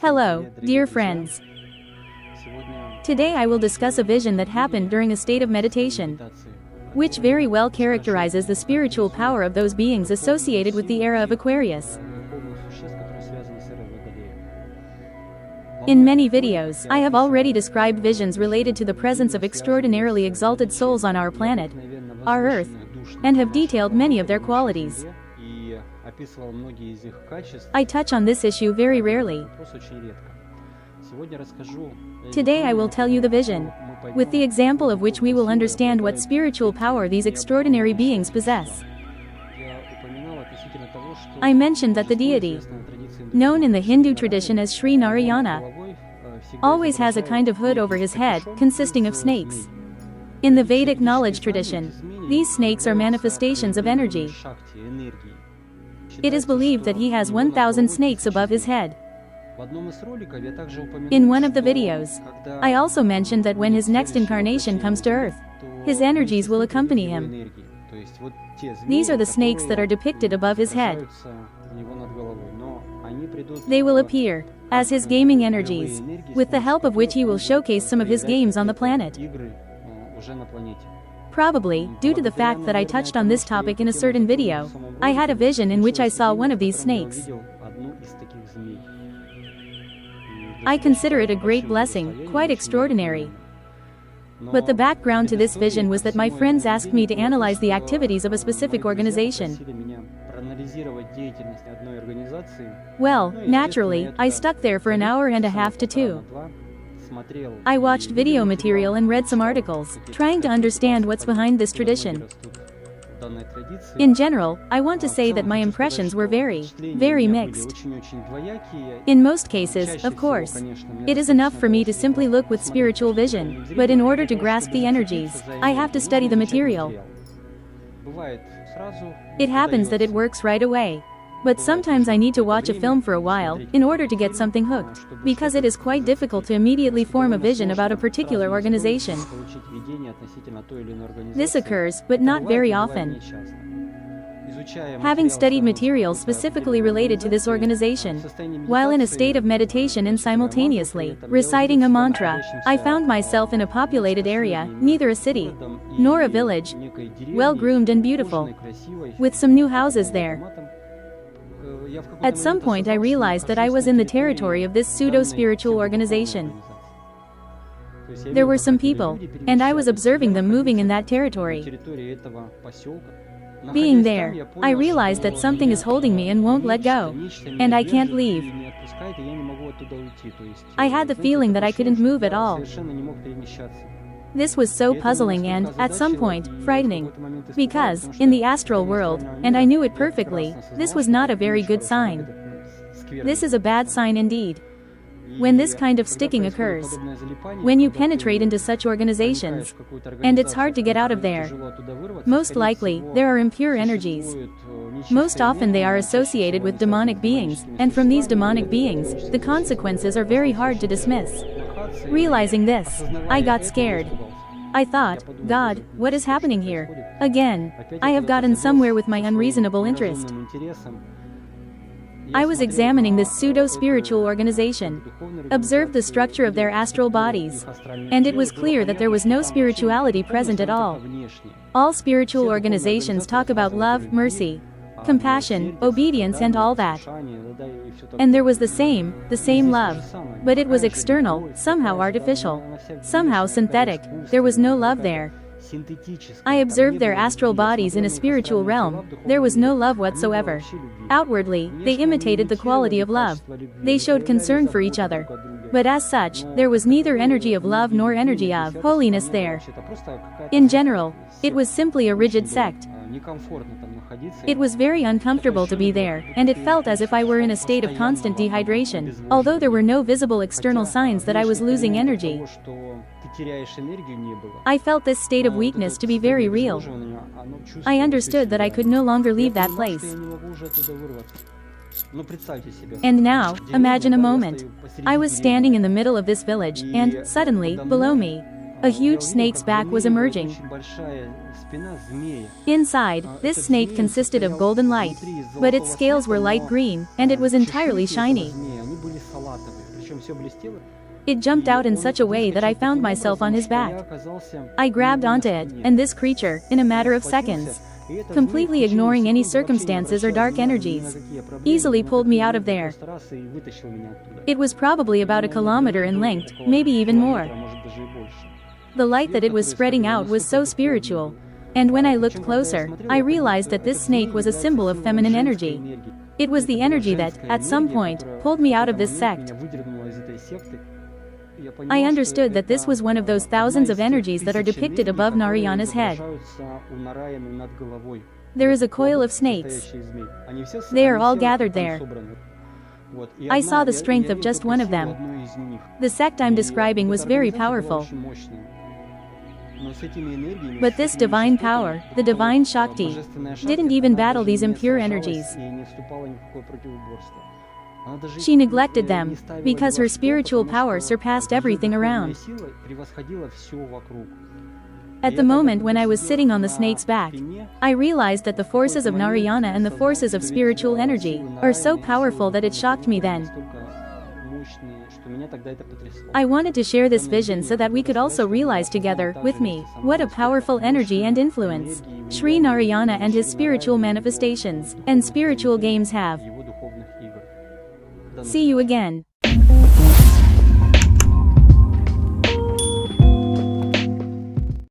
Hello, dear friends. Today I will discuss a vision that happened during a state of meditation, which very well characterizes the spiritual power of those beings associated with the era of Aquarius. In many videos, I have already described visions related to the presence of extraordinarily exalted souls on our planet, our Earth, and have detailed many of their qualities. I touch on this issue very rarely. Today I will tell you the vision, with the example of which we will understand what spiritual power these extraordinary beings possess. I mentioned that the deity, known in the Hindu tradition as Shri Narayana, always has a kind of hood over his head, consisting of snakes. In the Vedic knowledge tradition, these snakes are manifestations of energy. It is believed that he has 1,000 snakes above his head. In one of the videos, I also mentioned that when his next incarnation comes to Earth, his energies will accompany him. These are the snakes that are depicted above his head. They will appear as his gaming energies, with the help of which he will showcase some of his games on the planet. Probably, due to the fact that I touched on this topic in a certain video, I had a vision in which I saw one of these snakes. I consider it a great blessing, quite extraordinary. But the background to this vision was that my friends asked me to analyze the activities of a specific organization. Well, naturally, I stuck there for an hour and a half to 2. I watched video material and read some articles, trying to understand what's behind this tradition. In general, I want to say that my impressions were very mixed. In most cases, of course, it is enough for me to simply look with spiritual vision, but in order to grasp the energies, I have to study the material. It happens that it works right away. But sometimes I need to watch a film for a while, in order to get something hooked, because it is quite difficult to immediately form a vision about a particular organization. This occurs, but not very often. Having studied materials specifically related to this organization, while in a state of meditation and simultaneously reciting a mantra, I found myself in a populated area, neither a city, nor a village, well-groomed and beautiful, with some new houses there. At some point I realized that I was in the territory of this pseudo-spiritual organization. There were some people, and I was observing them moving in that territory. Being there, I realized that something is holding me and won't let go, and I can't leave. I had the feeling that I couldn't move at all. This was so puzzling and, at some point, frightening. Because, in the astral world, and I knew it perfectly, this was not a very good sign. This is a bad sign indeed. When this kind of sticking occurs, when you penetrate into such organizations, and it's hard to get out of there, most likely, there are impure energies. Most often they are associated with demonic beings, and from these demonic beings, the consequences are very hard to dismiss. Realizing this, I got scared. I thought, God, what is happening here? Again, I have gotten somewhere with my unreasonable interest. I was examining this pseudo-spiritual organization, observed the structure of their astral bodies, and it was clear that there was no spirituality present at all. All spiritual organizations talk about love, mercy, compassion, obedience and all that. And there was the same love. But it was external, somehow artificial, somehow synthetic. There was no love there. I observed their astral bodies in a spiritual realm. There was no love whatsoever. Outwardly, they imitated the quality of love. They showed concern for each other. But as such, there was neither energy of love nor energy of holiness there. In general, it was simply a rigid sect. It was very uncomfortable to be there, and it felt as if I were in a state of constant dehydration, although there were no visible external signs that I was losing energy. I felt this state of weakness to be very real. I understood that I could no longer leave that place. And now, imagine a moment. I was standing in the middle of this village, and, suddenly, below me, a huge snake's back was emerging. Inside, this snake consisted of golden light, but its scales were light green, and it was entirely shiny. It jumped out in such a way that I found myself on his back. I grabbed onto it, and this creature, in a matter of seconds, completely ignoring any circumstances or dark energies, easily pulled me out of there. It was probably about a kilometer in length, maybe even more. The light that it was spreading out was so spiritual. And when I looked closer, I realized that this snake was a symbol of feminine energy. It was the energy that, at some point, pulled me out of this sect. I understood that this was one of those thousands of energies that are depicted above Narayana's head. There is a coil of snakes. They are all gathered there. I saw the strength of just one of them. The sect I'm describing was very powerful. But this divine power, the divine Shakti, didn't even battle these impure energies. She neglected them, because her spiritual power surpassed everything around. At the moment when I was sitting on the snake's back, I realized that the forces of Narayana and the forces of spiritual energy are so powerful that it shocked me then. I wanted to share this vision so that we could also realize together, with me, what a powerful energy and influence Shri Narayana and his spiritual manifestations and spiritual games have. See you again.